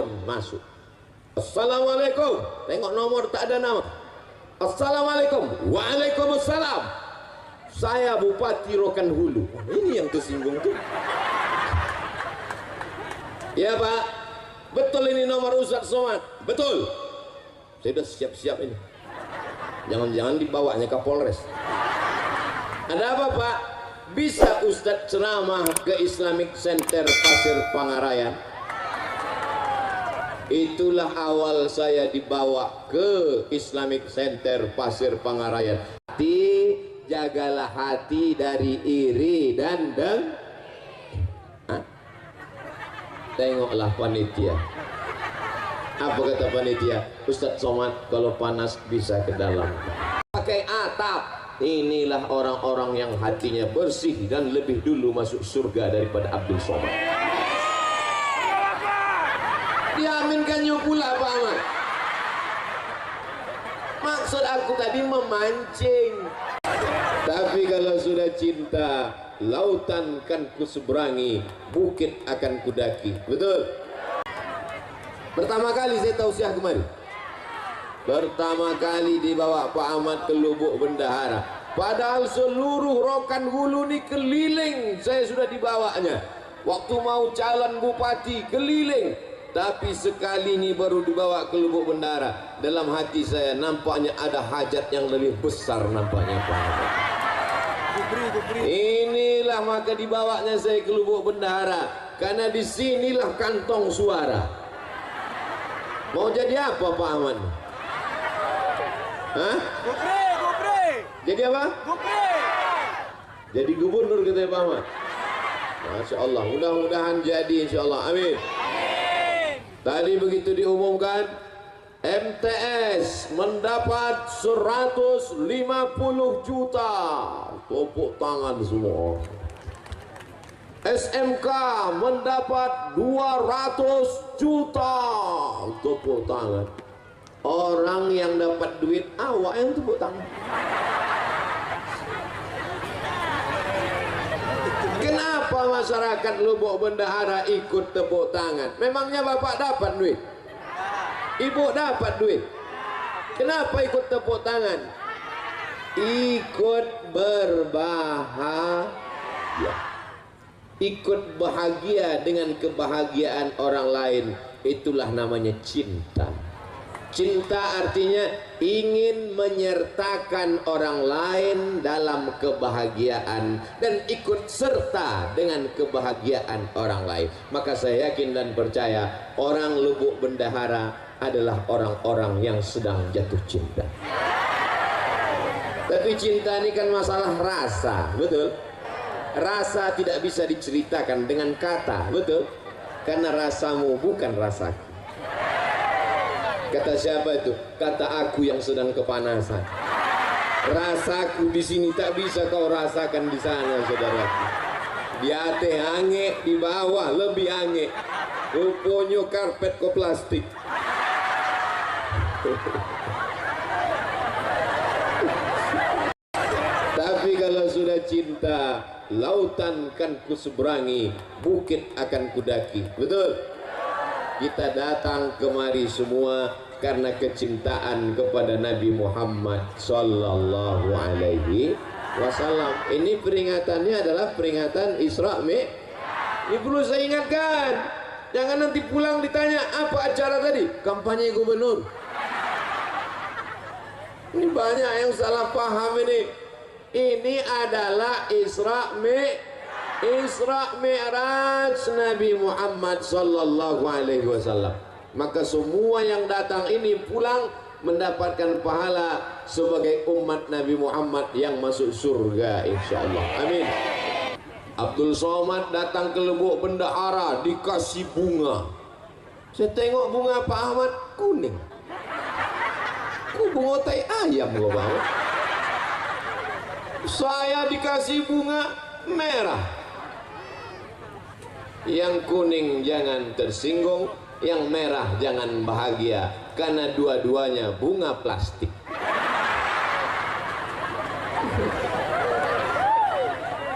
masuk. Assalamualaikum. Tengok nomor tak ada nama. Assalamualaikum. Waalaikumsalam. Saya Bupati Rokan Hulu. Ini yang tersinggung tuh. Ya Pak, betul ini nomor Ustadz Somad. Betul. Saya sudah siap-siap ini. Jangan-jangan dibawanya ke Polres. Ada apa Pak? Bisa Ustadz ceramah ke Islamic Center Pasir Pangarayan? Itulah awal saya dibawa ke Islamic Center Pasir Pangarayan. Jagalah hati dari iri dan tengoklah panitia. Apa kata panitia? Ustadz Somad kalau panas bisa ke dalam. Pakai atap. Inilah orang-orang yang hatinya bersih dan lebih dulu masuk surga daripada Abdul Somad. Diaminkannya pula Pak Ahmad. Maksud aku tadi memancing. Tapi kalau sudah cinta, lautan kan kuseberangi, bukit akan kudaki. Betul? Pertama kali saya tausiah kemari. Pertama kali dibawa Pak Ahmad ke Lubuk Bendahara. Padahal seluruh Rokan Hulu ini keliling saya sudah dibawanya. Waktu mau calon bupati keliling. Tapi sekali ini baru dibawa ke Lubuk Bendahara. Dalam hati saya nampaknya ada hajat yang lebih besar nampaknya Pak Ahmad. Inilah maka dibawanya saya ke Lubuk Bendahara. Karena disinilah kantong suara. Mau jadi apa Pak Ahmad? Hah? Gubri. Jadi apa? Gubri. Jadi gubernur kita Pak Ahmad. Masya Allah. Mudah-mudahan jadi insya Allah. Amin. Tadi begitu diumumkan, MTS mendapat 150 juta. Tepuk tangan semua. SMK mendapat 200 juta. Tepuk tangan. Orang yang dapat duit awak yang tepuk tangan. Kenapa masyarakat Lubuk Bendahara ikut tepuk tangan? Memangnya Bapak dapat duit? Ibu dapat duit? Kenapa ikut tepuk tangan? Ikut berbahagia. Ikut bahagia dengan kebahagiaan orang lain. Itulah namanya cinta. Cinta artinya ingin menyertakan orang lain dalam kebahagiaan dan ikut serta dengan kebahagiaan orang lain. Maka saya yakin dan percaya orang Lubuk Bendahara adalah orang-orang yang sedang jatuh cinta. Tapi cinta ini kan masalah rasa, betul? Rasa tidak bisa diceritakan dengan kata, betul? Karena rasamu bukan rasaku. Kata siapa itu? Kata aku yang sedang kepanasan. Rasaku di sini tak bisa kau rasakan di sana, saudaraku. Di atas ange, di bawah lebih ange. Rupanya karpet ko plastik. Tapi kalau sudah cinta, lautan kan kuseberangi, bukit akan kudaki. Betul? Kita datang kemari semua karena kecintaan kepada Nabi Muhammad Sallallahu Alaihi Wasallam. Ini peringatannya adalah peringatan Isra Mi'raj. Ini perlu saya ingatkan. Jangan nanti pulang ditanya apa acara tadi? Kampanye gubernur. Ini banyak yang salah paham ini. Ini adalah Isra Mi'raj Nabi Muhammad Sallallahu Alaihi Wasallam. Maka semua yang datang ini pulang mendapatkan pahala sebagai umat Nabi Muhammad yang masuk surga insyaallah. Amin. Abdul Somad datang ke Lubuk Bendahara dikasih bunga. Saya tengok bunga Pak Ahmad kuning. Kok bunga tai ayam gua bawa? Saya dikasih bunga merah. Yang kuning jangan tersinggung, yang merah jangan bahagia, karena dua-duanya bunga plastik.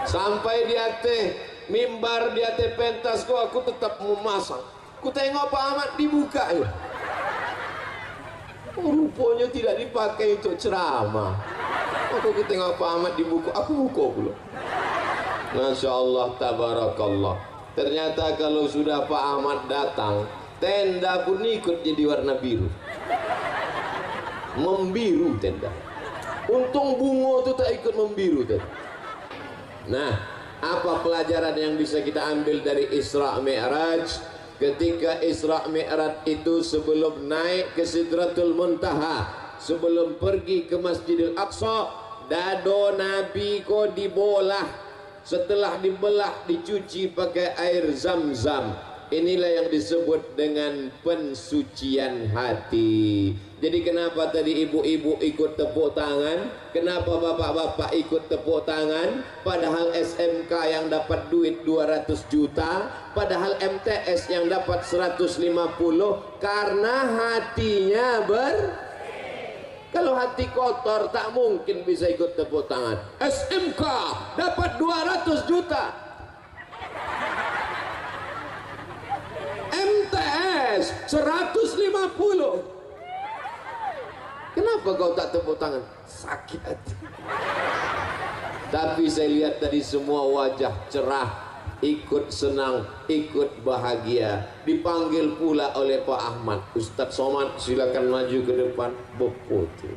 Sampai di atas mimbar, di atas pentas, aku tetap memasang Ku tengok Pak Ahmad dibuka ya. Oh, rupanya tidak dipakai untuk ceramah. Aku tengok Pak Ahmad dibuka, aku buka pula. Masya Allah, tabarakallah. Ternyata kalau sudah Pak Ahmad datang, tenda pun ikut jadi warna biru. Membiru tenda. Untung bunga itu tak ikut membiru tadi. Nah, apa pelajaran yang bisa kita ambil dari Isra Mi'raj? Ketika Isra Mi'raj itu sebelum naik ke Sidratul Muntaha, sebelum pergi ke Masjidil Aqsa, dado Nabi ko dibolah. Setelah dibelah dicuci pakai air Zam-Zam. Inilah yang disebut dengan pensucian hati. Jadi kenapa tadi ibu-ibu ikut tepuk tangan? Kenapa bapak-bapak ikut tepuk tangan? Padahal SMK yang dapat duit 200 juta, padahal MTS yang dapat 150, karena hatinya kalau hati kotor tak mungkin bisa ikut tepuk tangan. SMK dapat 200 juta. MTS 150. Kenapa kau tak tepuk tangan? Sakit hati. Tapi saya lihat tadi semua wajah cerah, ikut senang, ikut bahagia. Dipanggil pula oleh Pak Ahmad. Ustadz Somad, silakan maju ke depan. Beputu.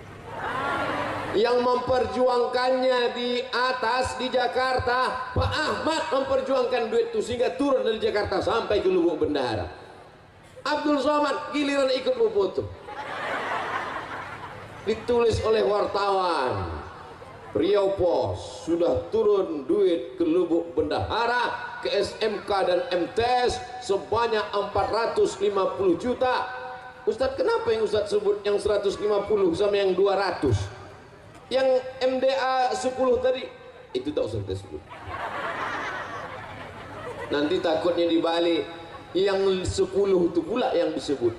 Yang memperjuangkannya di atas di Jakarta, Pak Ahmad memperjuangkan duit itu sehingga turun dari Jakarta sampai ke Lubuk Bendahara. Abdul Somad giliran ikut memfoto. Ditulis oleh wartawan, Riau Pos sudah turun duit ke Lubuk Bendahara, ke SMK dan MTS sebanyak 450 juta. Ustadz, kenapa yang Ustadz sebut yang 150 sama yang 200? Yang MDA 10 tadi itu tak usah kita sebut. Nanti takutnya dibalik, yang 10 itu pula yang disebut,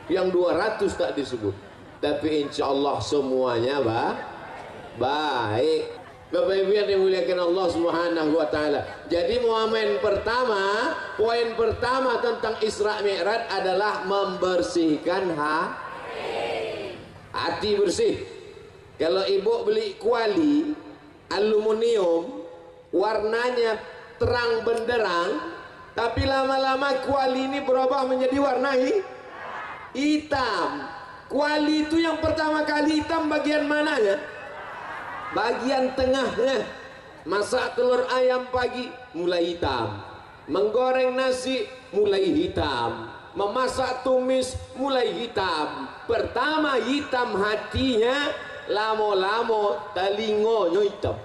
yang 200 tak disebut. Tapi insya Allah semuanya baik. Bapak Ibu yang dimuliakan Allah Subhanahu wa taala. Jadi poin pertama tentang Isra Mi'raj adalah membersihkan hati bersih. Kalau ibu beli kuali aluminium, warnanya terang benderang, tapi lama-lama kuali ini berubah menjadi warna hitam. Kuali itu yang pertama kali hitam bagian mananya? Bagian tengahnya. Masak telur ayam pagi mulai hitam, menggoreng nasi mulai hitam, memasak tumis mulai hitam. Pertama hitam hatinya, lamo-lamo telingonya hitam.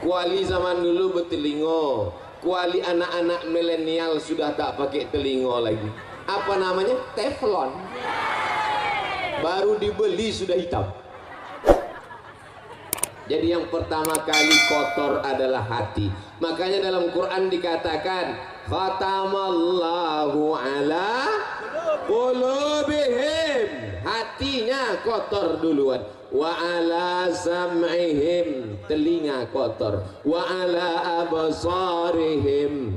Kuali zaman dulu bertelingo, kuali anak-anak milenial sudah tak pakai telingo lagi. Apa namanya? Teflon. Baru dibeli sudah hitam. Jadi yang pertama kali kotor adalah hati. Makanya dalam Quran dikatakan khatamallahu ala qulubihim, hatinya kotor duluan. Wa ala sam'ihim, telinga kotor. Wa ala absarihim,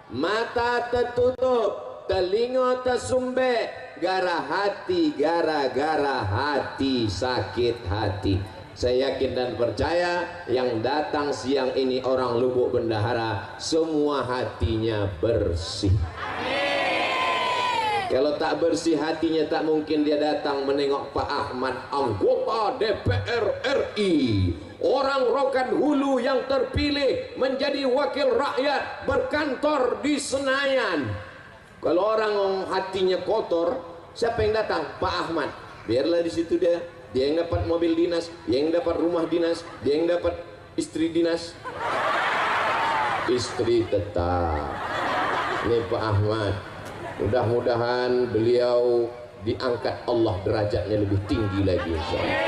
mata tertutup, telinga tersumbat, gara-gara hati, sakit hati. Saya yakin dan percaya yang datang siang ini orang Lubuk Bendahara semua hatinya bersih. Kalau tak bersih hatinya tak mungkin dia datang menengok Pak Ahmad, anggota DPR RI, orang Rokan Hulu yang terpilih menjadi wakil rakyat berkantor di Senayan. Kalau orang hatinya kotor, siapa yang datang? Pak Ahmad. Biarlah di situ dia yang dapat mobil dinas, dia yang dapat rumah dinas, dia yang dapat istri dinas. Istri tetap. Ini Pak Ahmad. Mudah-mudahan beliau diangkat Allah derajatnya lebih tinggi lagi, insyaallah.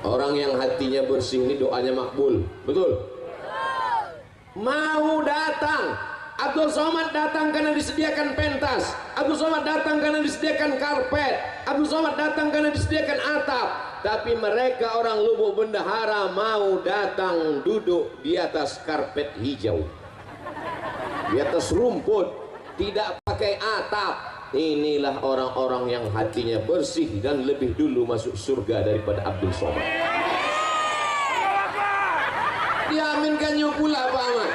Orang yang hatinya bersih ini doanya makbul, betul? Mau datang. Abdul Somad datang karena disediakan pentas. Abdul Somad datang karena disediakan karpet. Abdul Somad datang karena disediakan atap. Tapi mereka orang Lubuk Bendahara mau datang duduk di atas karpet hijau. di atas rumput, tidak pakai atap. Inilah orang-orang yang hatinya bersih dan lebih dulu masuk surga daripada Abdul Somad. Diaminkannya pula Pak Ahmad.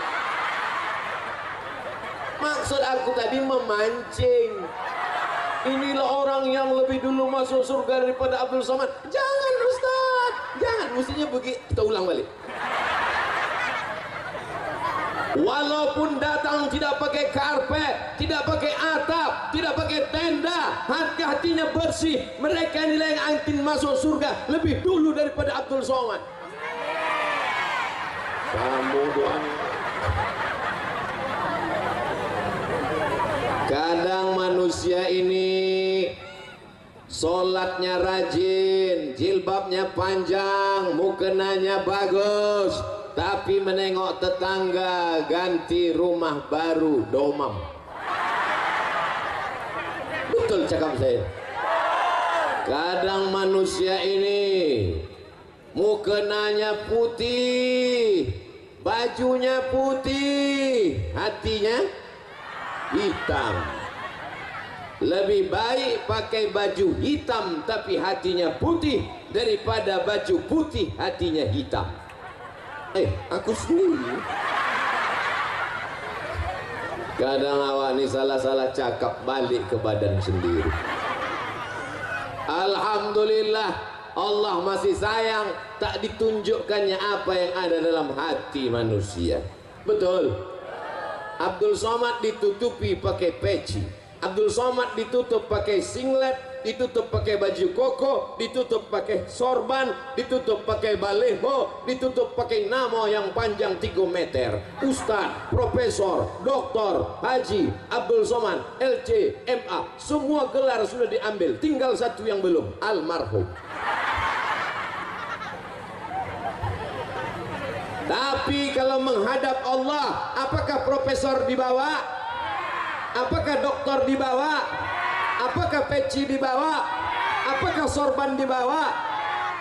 Maksud aku tadi memancing. Inilah orang yang lebih dulu masuk surga daripada Abdul Somad. Jangan Ustaz, jangan, mestinya begitu. Kita ulang balik. Walaupun datang tidak pakai karpet, tidak pakai atap, tidak pakai tenda, hatinya bersih, mereka nilai yang akan masuk surga lebih dulu daripada Abdul Somad. Sambung doanya. Kadang manusia ini sholatnya rajin, jilbabnya panjang, mukenanya bagus, tapi menengok tetangga ganti rumah baru, domam. Betul cakap saya. Kadang manusia ini mukenanya putih, bajunya putih, hatinya hitam. Lebih baik pakai baju hitam tapi hatinya putih daripada baju putih hatinya hitam. Aku sendiri. Kadang awak ni salah-salah cakap balik ke badan sendiri. Alhamdulillah Allah masih sayang, tak ditunjukkannya apa yang ada dalam hati manusia. Betul. Abdul Somad ditutupi pakai peci, Abdul Somad ditutup pakai singlet, ditutup pakai baju koko, ditutup pakai sorban, ditutup pakai baleho, ditutup pakai nama yang panjang 3 meter. Ustaz, Profesor, Doktor, Haji, Abdul Somad, LC, MA, semua gelar sudah diambil, tinggal satu yang belum, almarhum. Tapi kalau menghadap Allah, apakah profesor dibawa? Apakah doktor dibawa? Apakah peci dibawa? Apakah sorban dibawa?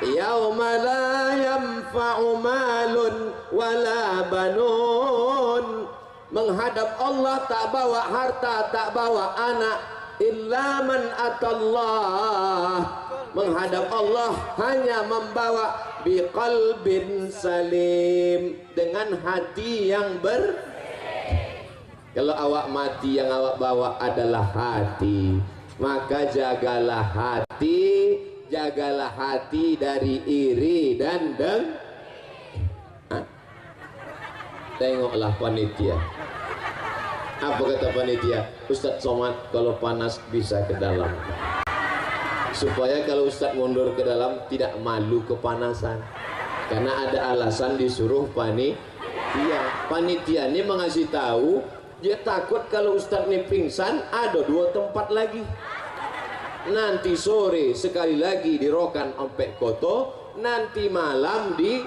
Yauma la yanfa'u malun wala banun. Menghadap Allah tak bawa harta, tak bawa anak, illa man atallah. Menghadap Allah hanya membawa biqalbin salim, dengan hati yang Kalau awak mati yang awak bawa adalah hati, maka jagalah hati dari iri dan Tengoklah panitia. Apa kata panitia? Ustadz Somad kalau panas bisa ke dalam, supaya kalau Ustadz mundur ke dalam tidak malu kepanasan, karena ada alasan disuruh panitia. Panitia ini mengasih tahu, dia takut kalau Ustadz ini pingsan, ada 2 tempat lagi. Nanti sore sekali lagi di Rokan Ompek Koto, nanti malam di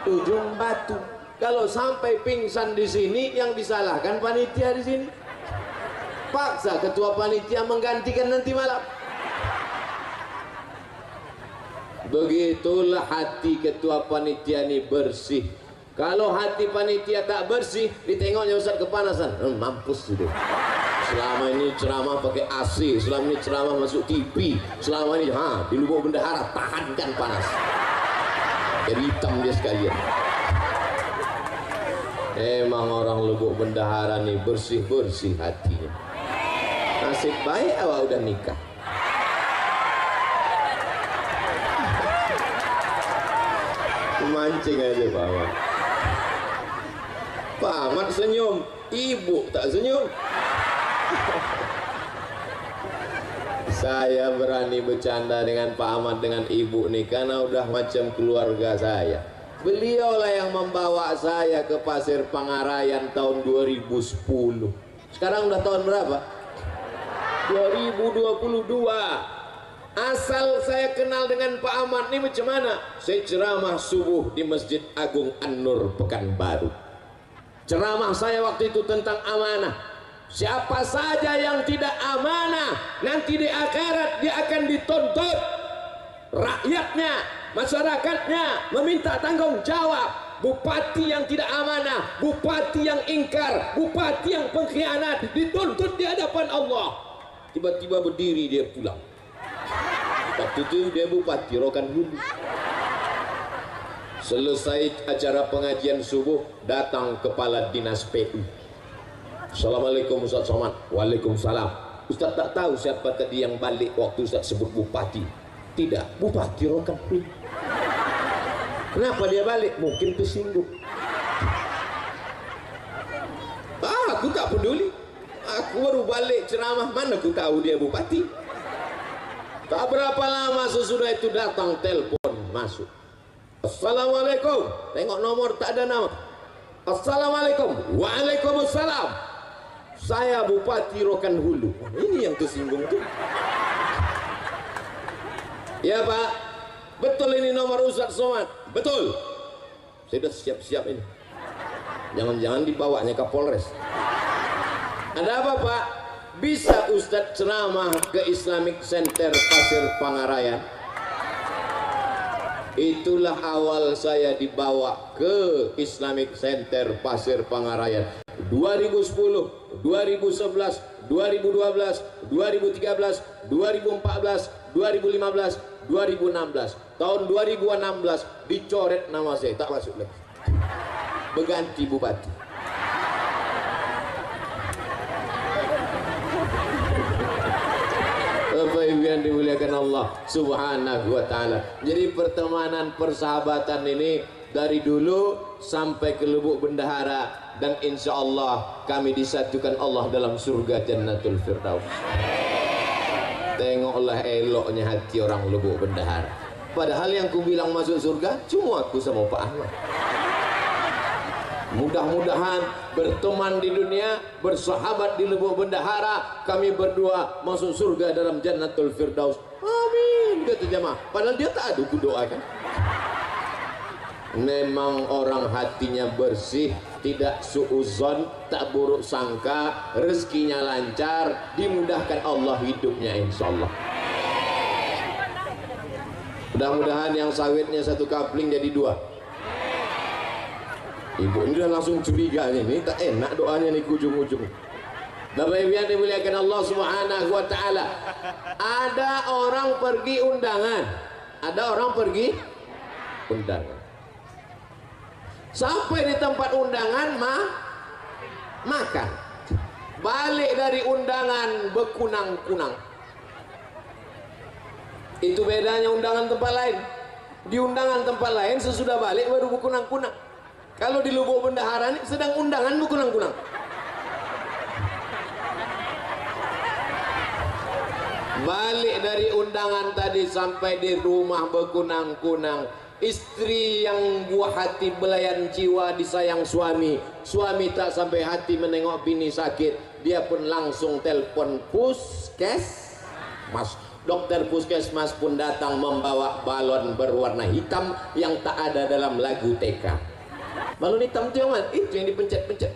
Ujung Batu. Kalau sampai pingsan di sini, yang disalahkan panitia di sini. Paksa ketua panitia menggantikan nanti malam. Begitulah hati ketua panitia ini bersih. Kalau hati panitia tak bersih, ditengoknya Ustaz kepanasan, mampus sudah. Selama ini ceramah pakai AC, selama ini ceramah masuk TV, selama ini di lubuk bendahara tahankan panas. Jadi hitam dia sekalian. Emang orang lubuk bendahara nih bersih-bersih hatinya. Nasib baik awak udah nikah. Mancing aja Pak Ahmad. Pak Ahmad senyum, ibu tak senyum. Saya berani bercanda dengan Pak Ahmad dengan ibu nih karena udah macam keluarga saya. Beliaulah yang membawa saya ke Pasir Pangarayan tahun 2010. Sekarang udah tahun berapa? 2022. Asal saya kenal dengan Pak Ahmad ini macam mana? Saya ceramah subuh di Masjid Agung An-Nur Pekanbaru. Ceramah saya waktu itu tentang amanah. Siapa saja yang tidak amanah, nanti di akhirat dia akan dituntut. Rakyatnya, masyarakatnya meminta tanggung jawab. bupati yang tidak amanah, bupati yang ingkar, bupati yang pengkhianat dituntut di hadapan Allah. Tiba-tiba berdiri dia pulang. Waktu itu dia bupati Rokan Hulu. Selesai acara pengajian subuh, datang kepala dinas PU. Assalamualaikum Ustaz Somad. Waalaikumsalam. Ustaz tak tahu siapa tadi yang balik waktu Ustaz sebut bupati. Tidak, bupati Rokan Hulu. Kenapa dia balik? Mungkin tersinggung. Aku tak peduli. Aku baru balik ceramah, mana aku tahu dia bupati. Tak berapa lama sesudah itu datang telepon masuk. Assalamualaikum. Tengok nomor tak ada nama. Assalamualaikum. Waalaikumsalam. Saya Bupati Rokan Hulu. Ini yang tersinggung tuh. Ya Pak, betul ini nomor Ustaz Somad. Betul. Saya sudah siap-siap ini. Jangan-jangan dibawanya ke Polres. Ada apa Pak? Bisa Ustadz ceramah ke Islamic Center Pasir Pangarayan? Itulah awal saya dibawa ke Islamic Center Pasir Pangarayan 2010, 2011, 2012, 2013, 2014, 2015, 2016. Tahun 2016 dicoret nama saya, tak masuk lagi. Berganti bupati. Bapak Ibu yang dimuliakan Allah Subhanahu wa Ta'ala. Jadi pertemanan persahabatan ini dari dulu sampai ke Lubuk Bendahara, dan insya Allah kami disatukan Allah dalam surga Jannatul Firdaus. Tengoklah eloknya hati orang Lubuk Bendahara. Padahal yang ku bilang masuk surga cuma aku sama Pak Ahmad. Mudah-mudahan berteman di dunia, bersahabat di Lubuk Bendahara, kami berdua masuk surga dalam Jannatul Firdaus. Amin, kata jemaah. Padahal dia tak ada ku doakan. Memang orang hatinya bersih, tidak suuzon, tak buruk sangka, rezekinya lancar, dimudahkan Allah hidupnya insya Allah. Mudah-mudahan yang sawitnya satu kapling jadi dua. Ibu ini udah langsung curiga nih, tak enak doanya nih ujung-ujung. Bapak Ibu yang dimuliakan Allah Subhanahu wa Ta'ala. Ada orang pergi undangan, ada orang pergi undangan. Sampai di tempat undangan makan. Balik dari undangan bekunang-kunang. Itu bedanya undangan tempat lain. Di undangan tempat lain sesudah balik baru bekunang-kunang. Kalau di Lubuk Bendahara ini sedang undangan bekunang-kunang. Balik dari undangan tadi sampai di rumah bekunang-kunang. Istri yang buah hati belayan jiwa disayang suami. Suami tak sampai hati menengok bini sakit. Dia pun langsung telpon puskesmas. Dokter puskesmas pun datang membawa balon berwarna hitam yang tak ada dalam lagu TK. Balon hitam itu yang mana? Itu yang dipencet-pencet.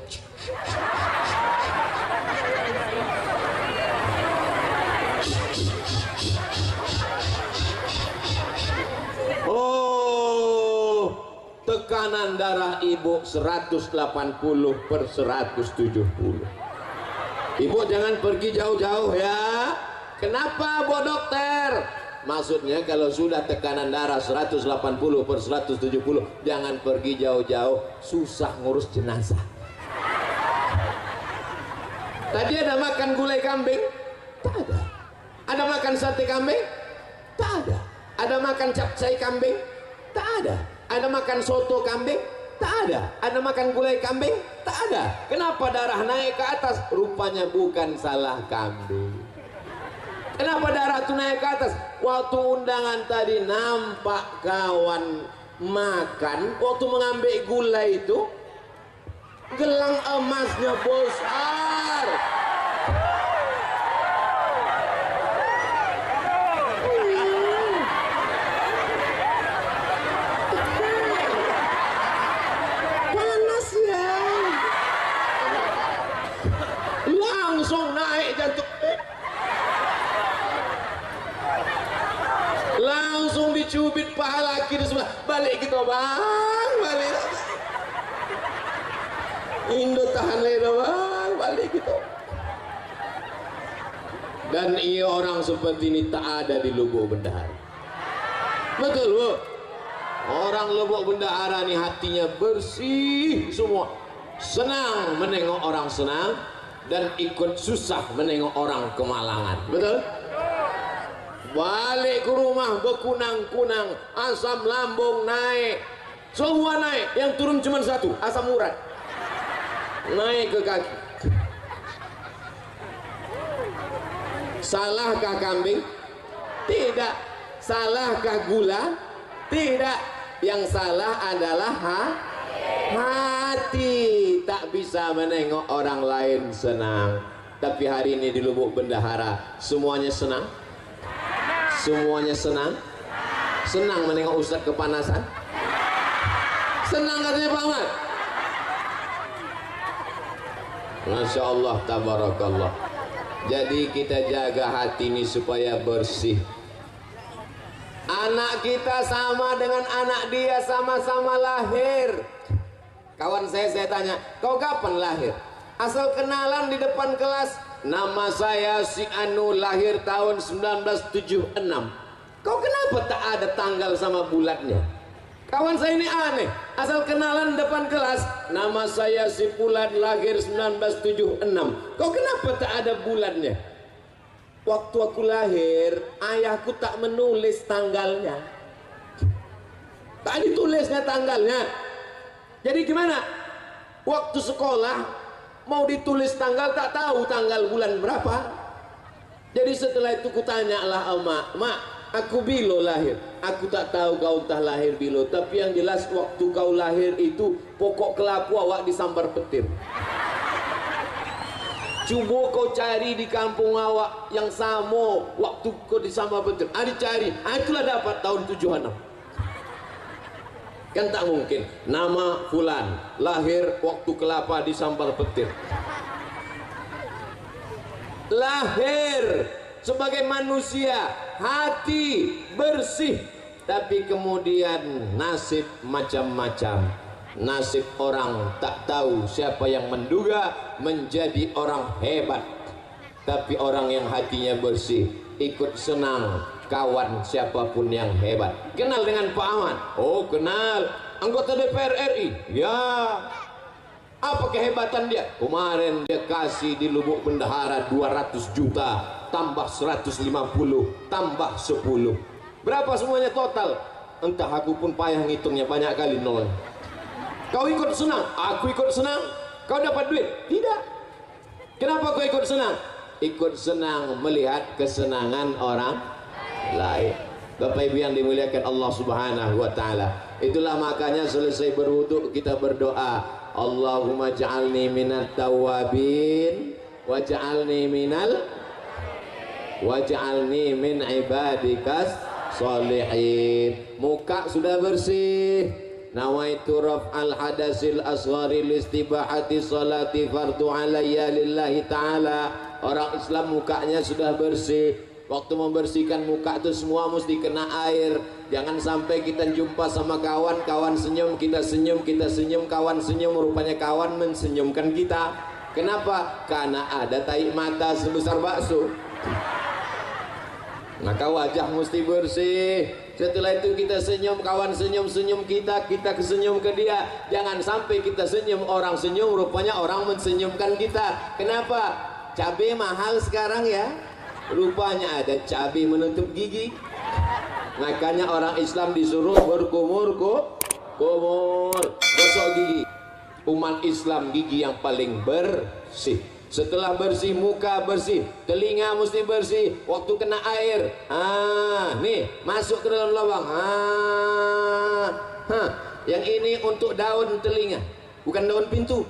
Oh, tekanan darah ibu 180/170. Ibu jangan pergi jauh-jauh ya. Kenapa Bu Dokter? Maksudnya kalau sudah tekanan darah 180/170, jangan pergi jauh-jauh, susah ngurus jenazah. Tadi ada makan gulai kambing? Tak ada. Ada makan sate kambing? Tak ada. Ada makan capcay kambing? Tak ada. Ada makan soto kambing? Tak ada. Ada makan gulai kambing? Tak ada. Kenapa darah naik ke atas? Rupanya bukan salah kambing. Kenapa darah itu naik ke atas? Waktu undangan tadi nampak kawan makan, waktu mengambil gulai itu gelang emasnya besar. Panas ya. Langsung naik jantung. Langsung dicubit paha laki di sebelah. Balik kita bang, balik. Indo tahan doang balik gitu. Dan iya orang seperti ini tak ada di Lubuk Bendahara. Betul Bu? Orang Lubuk Bendahara ini hatinya bersih semua, senang menengok orang senang dan ikut susah menengok orang kemalangan. Betul? Balik ke rumah berkunang-kunang, asam lambung naik, semua naik, yang turun cuma satu, asam urat naik ke kaki. Salahkah kambing? Tidak. Salahkah gula? Tidak. Yang salah adalah hati. Tak bisa menengok orang lain senang. Tapi hari ini di Lubuk Bendahara semuanya senang. Semuanya senang. Senang menengok Ustadz kepanasan. Senang katanya Pak Ahmad. Masya Allah, tabarakallah. Jadi kita jaga hati ini supaya bersih. Anak kita sama dengan anak dia, sama-sama lahir. Kawan saya tanya, kau kapan lahir? Asal kenalan di depan kelas, nama saya si Anu, lahir tahun 1976. Kau kenapa tak ada tanggal sama bulannya? Kawan saya ini aneh, asal kenalan depan kelas, nama saya si Fulan, lahir 1976. Kau kenapa tak ada bulannya? Waktu aku lahir, ayahku tak menulis tanggalnya. Tak ditulisnya tanggalnya. Jadi gimana? Waktu sekolah mau ditulis tanggal, tak tahu tanggal bulan berapa. Jadi setelah itu kutanyalah emak, mak, aku bilo lahir. Aku tak tahu kau entah lahir bilo, tapi yang jelas waktu kau lahir itu pokok kelapu awak disambar petir. Coba kau cari di kampung awak yang sama waktu kau disambar petir. Cari, itulah dapat tahun 76. Kan tak mungkin. Nama Fulan, lahir waktu kelapa disambar petir. Lahir sebagai manusia, hati bersih, tapi kemudian nasib macam-macam. Nasib orang tak tahu, siapa yang menduga menjadi orang hebat. Tapi orang yang hatinya bersih ikut senang kawan siapapun yang hebat. Kenal dengan Pak Ahmad? Oh kenal. Anggota DPR RI? Ya. Apa kehebatan dia? Kemarin dia kasih di Lubuk Bendahara 200 juta, tambah 150, tambah 10. Berapa semuanya total? Entah, aku pun payah ngitungnya, banyak kali nol. Kau ikut senang, aku ikut senang. Kau dapat duit? Tidak. Kenapa kau ikut senang? Ikut senang melihat kesenangan orang lain. Bapak Ibu yang dimuliakan Allah Subhanahu wa taala. Itulah makanya selesai berwudu kita berdoa, Allahumma ja'alni minat tawabin waj'alni min ibadikas sholihin. Muka sudah bersih, nawaitu raf'al hadasil asghari listibahati salati fardu alayya lillahi ta'ala. Orang Islam mukanya sudah bersih. Waktu membersihkan muka itu semua mesti kena air. Jangan sampai kita jumpa sama kawan, kawan senyum, kita senyum, kawan senyum, rupanya kawan mensenyumkan kita. Kenapa? Karena ada tai mata sebesar bakso. Maka wajah mesti bersih. Setelah itu kita senyum, kawan senyum, kita kesenyum ke dia. Jangan sampai kita senyum, orang senyum, rupanya orang mensenyumkan kita. Kenapa? Cabai mahal sekarang ya. Rupanya ada cabai menutup gigi. Makanya orang Islam disuruh berkumur, gosok gigi. Umat Islam gigi yang paling bersih. Setelah bersih, muka bersih, telinga mesti bersih. Waktu kena air, nih masuk ke dalam lubang. Yang ini untuk daun telinga, bukan daun pintu.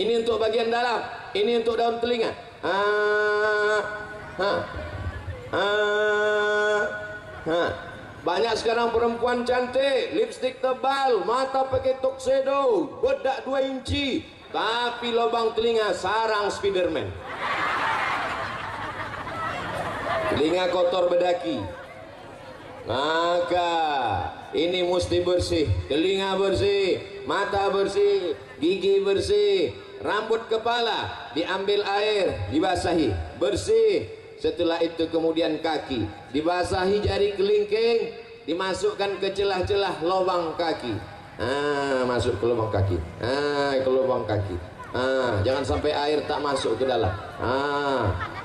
Ini untuk bagian dalam, ini untuk daun telinga. Banyak sekarang perempuan cantik, lipstik tebal, mata pakai tuxedo, bedak 2 inci, tapi lubang telinga sarang Spiderman. Telinga kotor bedaki. Maka ini mesti bersih, telinga bersih, mata bersih, gigi bersih, rambut kepala diambil air, dibasahi, bersih. Setelah itu kemudian kaki dibasahi, jari kelingking dimasukkan ke celah-celah lubang kaki. Masuk ke lubang kaki. Ke lubang kaki. Jangan sampai air tak masuk ke dalam.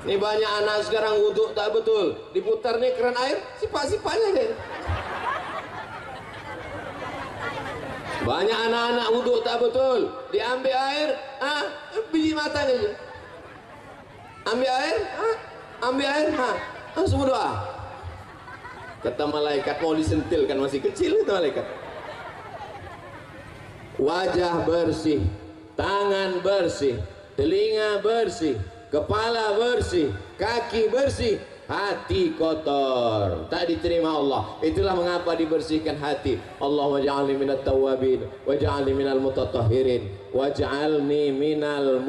Ini banyak anak sekarang wudhu tak betul, diputar nih keran air, sipak-sipaknya deh. Banyak anak-anak wudhu tak betul, diambil air, biji matanya aja. Ambil air, langsung berdoa. Kata malaikat, mau disentil kan, masih kecil itu malaikat. Wajah bersih, tangan bersih, telinga bersih, kepala bersih, kaki bersih, hati kotor, tak diterima Allah. Itulah mengapa dibersihkan hati. Allahumma ja'alni minat tawabin waj'alni minal mutatahhirin waj'alni minal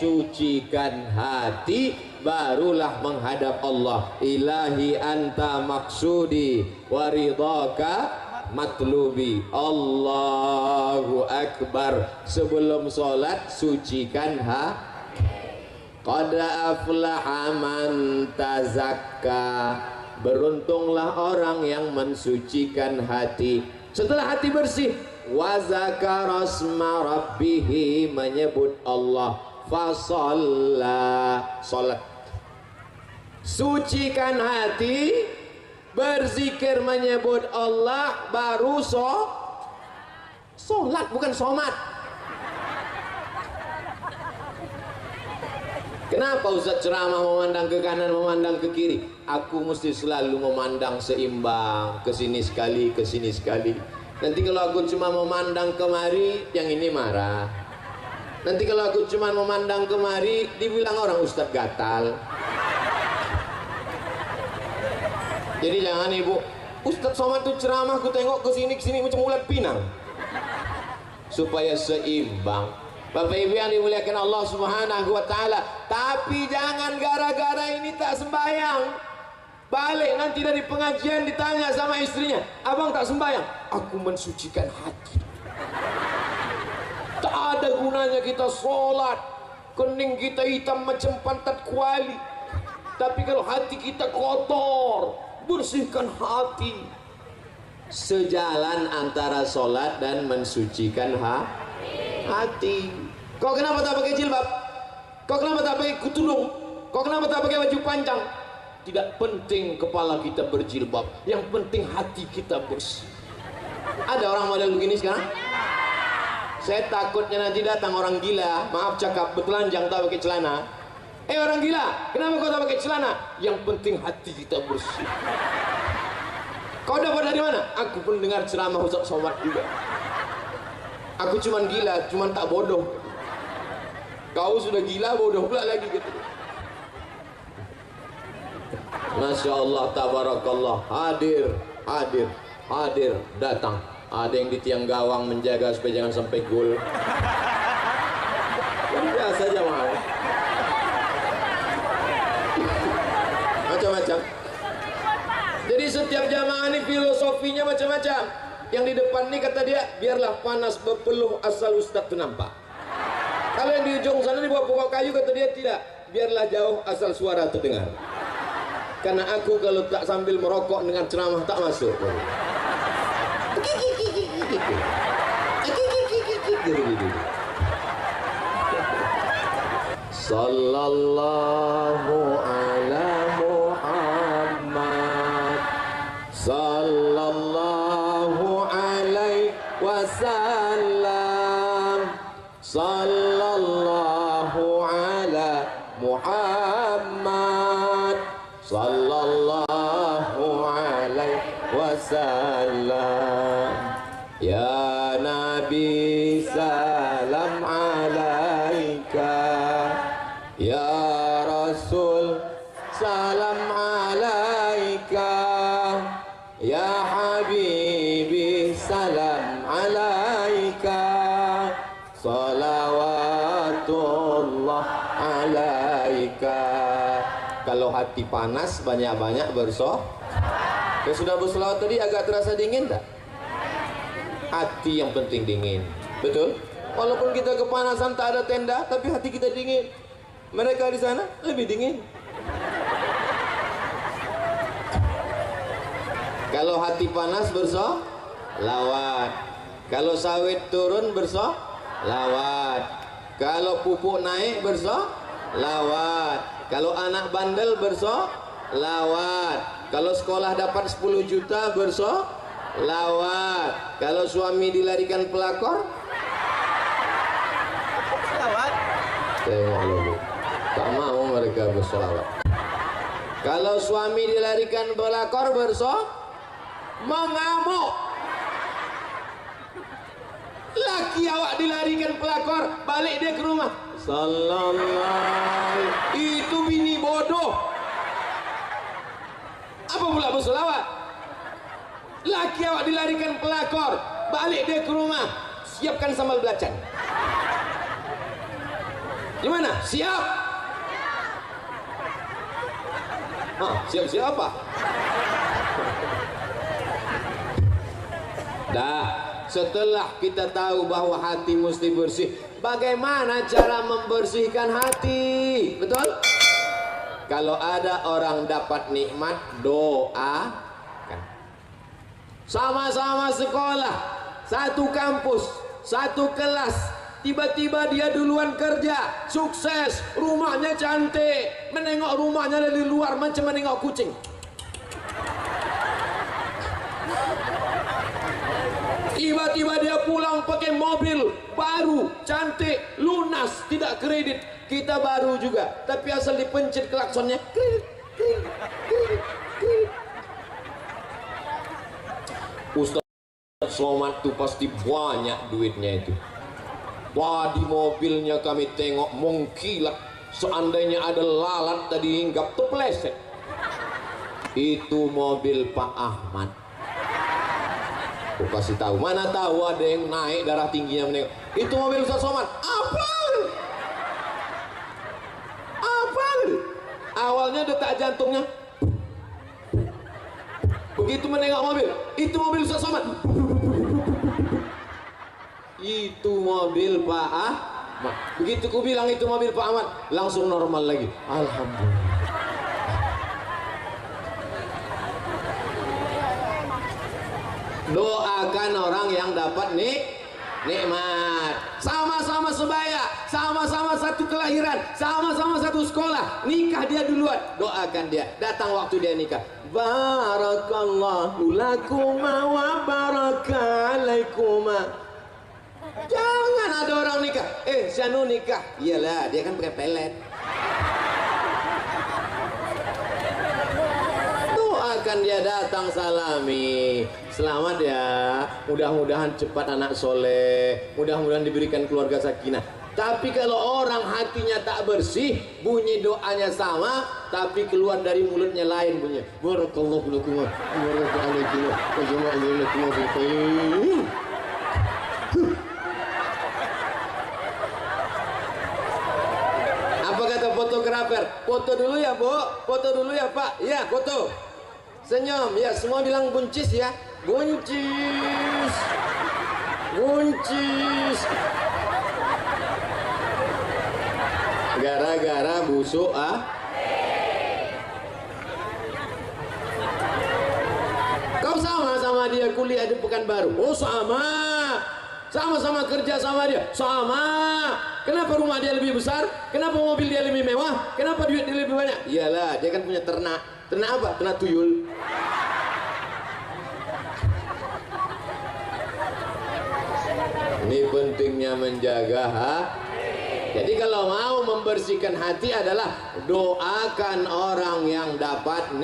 sucikan hati, barulah menghadap Allah. Ilahi anta maksudi waridhaka matlubi. Allahu Akbar. Sebelum sholat sucikan hati. Qad aflaha man tazakka. Beruntunglah orang yang mensucikan hati. Setelah hati bersih, wa zakara asma rabbih, menyebut Allah, fasalla, salat. Sucikan hati, berzikir menyebut Allah, baru salat, bukan somat. Kenapa Ustaz ceramah memandang ke kanan, memandang ke kiri? Aku mesti selalu memandang seimbang, ke sini sekali, ke sini sekali. Nanti kalau aku cuma memandang kemari, yang ini marah. Nanti kalau aku cuma memandang kemari, dibilang orang Ustaz gatal. Jadi jangan ibu, Ustaz Somad tuh ceramah, aku tengok ke sini macam ulat pinang. Supaya seimbang. Bapak Ibu yang dimuliakan Allah Subhanahu wa taala, tapi jangan gara-gara ini tak sembahyang. Balik nanti dari pengajian ditanya sama istrinya, "Abang tak sembahyang?" "Aku mensucikan hati." Tak ada gunanya kita sholat, kening kita hitam macam pantat kuali. Tapi kalau hati kita kotor, bersihkan hati. Sejalan antara sholat dan mensucikan hati. Kau kenapa tak pakai jilbab? Kau kenapa tak pakai kutudung? Kau kenapa tak pakai baju panjang? Tidak penting kepala kita berjilbab, yang penting hati kita bersih. Ada orang model begini sekarang? Saya takutnya nanti datang orang gila, maaf cakap, bertelanjang tak pakai celana. Orang gila, kenapa kau tak pakai celana? Yang penting hati kita bersih. Kau dapat dari mana? Aku pun dengar ceramah Ustaz Somad juga. Aku cuman gila, cuman tak bodoh. Kau sudah gila, bodoh pula lagi gitu. Masya Allah, tabarakallah. Hadir, datang. Ada yang di tiang gawang menjaga supaya jangan sampai gol. Biasa aja mau. Macam-macam. Jadi setiap jamaah ini filosofinya macam-macam. Yang di depan ini kata dia, biarlah panas berpeluh asal Ustaz itu nampak. Kalau yang di ujung sana di bawah pokok kayu kata dia, tidak, biarlah jauh asal suara terdengar. Karena aku kalau tak sambil merokok dengan ceramah tak masuk. Sallallahu ala Muhammad, sallallahu alaihi wasallam, sallallahu ala Muhammad, sallallahu alaihi wasallam. Ya Nabi salam alaika, ya Rasul salam alaika, ya Habibi salam alaika, salawatullah alaika. Kalau hati panas banyak-banyak bersolat. Dan sudah berselawat tadi agak terasa dingin tak? Hati yang penting dingin, betul? Walaupun kita kepanasan tak ada tenda, tapi hati kita dingin. Mereka di sana lebih dingin. Kalau hati panas bersolawat. Kalau sawit turun bersolawat. Kalau pupuk naik bersolawat. Kalau anak bandel bersolawat. Kalau sekolah dapat 10 juta bersolawat. Kalau suami dilarikan pelakor, selawat. Tengok lu, tak mau mereka bersolawat. Kalau suami dilarikan pelakor mengamuk. Laki awak dilarikan pelakor, balik dia ke rumah. Sallallahu, itu bini bodoh. Apa pula bersolawat? Laki awak dilarikan pelakor, balik dia ke rumah, siapkan sambal belacan. Gimana? Siap? Siap-siap apa? Dah, setelah kita tahu bahwa hati mesti bersih, bagaimana cara membersihkan hati? Betul? Kalau ada orang dapat nikmat, doakan. Sama-sama sekolah, satu kampus, satu kelas, tiba-tiba dia duluan kerja, sukses, rumahnya cantik, menengok rumahnya dari luar macam menengok kucing. Tiba-tiba dia pulang pakai mobil baru, cantik, lunas, tidak kredit. Kita baru juga, tapi asal dipencet klaksonnya, kredit, kredit, kredit, kredit. Ustaz Somad tuh pasti banyak duitnya itu. Wah, di mobilnya kami tengok mengkilat. Seandainya ada lalat tadi hinggap tuh pleset. Itu mobil Pak Ahmad. Aku kasih tahu, mana tahu ada yang naik darah tingginya menengok. Itu mobil Ustaz Somad. Apa? Awalnya detak jantungnya. Begitu menengok mobil, itu mobil Ustaz Somad. Itu mobil Pak Ahmad. Begitu ku bilang itu mobil Pak Ahmad, langsung normal lagi. Alhamdulillah. Doakan orang yang dapat nikmat. Sama-sama sebaya, sama-sama satu kelahiran, sama-sama satu sekolah, nikah dia duluan, doakan dia. Datang waktu dia nikah, barakallahu lakuma wa barakalaikuma. Jangan ada orang nikah, si anu nikah, iyalah dia kan pakai pelet. Doakan dia, datang salami, selamat ya, mudah-mudahan cepat anak soleh, mudah-mudahan diberikan keluarga sakinah. Tapi kalau orang hatinya tak bersih, bunyi doanya sama, tapi keluar dari mulutnya lain bunyi. Barakallahu lakum wa barakatuh. Apa kata fotografer? Foto dulu ya, Bu. Foto dulu ya, Pak. Ya, foto. Senyum, ya, semua bilang buncis ya. Buncis. Buncis. Gara-gara busuk Kau sama dia kuliah di Pekanbaru. Oh sama. Sama-sama kerja sama dia. Sama. Kenapa rumah dia lebih besar? Kenapa mobil dia lebih mewah? Kenapa duit dia lebih banyak? Iyalah, dia kan punya ternak. Ternak apa? Ternak tuyul. Ini pentingnya menjaga hati. Jadi kalau mau membersihkan hati adalah doakan orang yang dapat